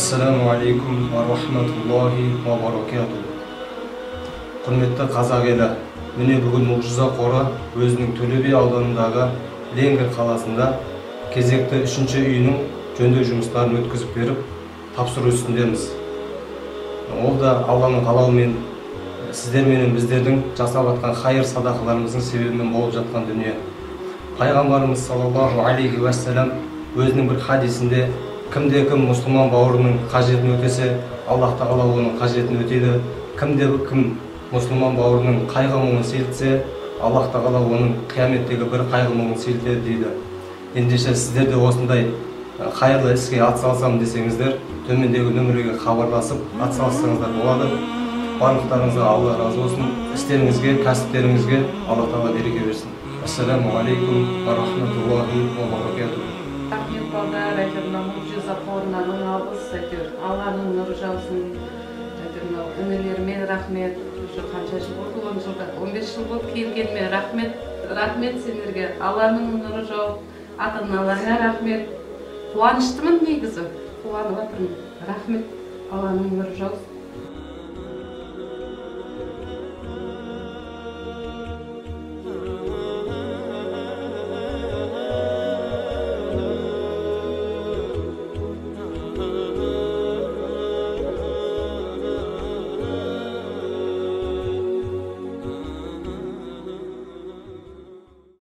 Assalamu alaikum wa rahmatullahi wa barakatuh. Құрметті қазақ елі, міне бүгін Мұғжиза қоры өзінің Төле би ауданындағы Ленгір қаласында кезекті 3-ші үйінің жөндеу жұмыстарын өткізіп беріп, тапсыру үстіндеміз. Ол да Алланың қалауымен сіздер менен біздердің жасап жатқан хайыр садақаларымыздың себебімен болып жатқан дүние. Пайғамбарымыз саллаллаху алейхи уассалам өзінің бір хадисінде кімде-кім мұсылман бауырының қажетін өтесе, Аллах тағала оның қажетін өтейді. Кімде-кім мұсылман бауырының қайғы-мұңын сейілтсе, Аллах тағала оның қияметтегі бір қайғы-мұңын сейілтеді дейді. Ендеше сіздер де осындай қайырлы іске атсалысамын десеңіздер, төмендегі нөмірге хабарласып атсалыссаңыздар болады. Барлықтарыңызға Алла разы болсын. Істеріңізге, кәсіптеріңізге Аллах тағала береке берсін. Ассаламу алейкум ва рахматуллахи ва баракатух. Рахмет балдар, Мұғжиза қорына мың алғыс, Алланың нұры жаусын, інілеріме рахмет. Қанша жыл болды? 10 жылда, 15 жыл болды келгеніме рахмет. Рахмет сендерге, Алланың нұры жауып, ата-аналарыңа рахмет. Қуаныштымын негізі, қуанып жатырмын. Рахмет, Алланың нұры жаусын.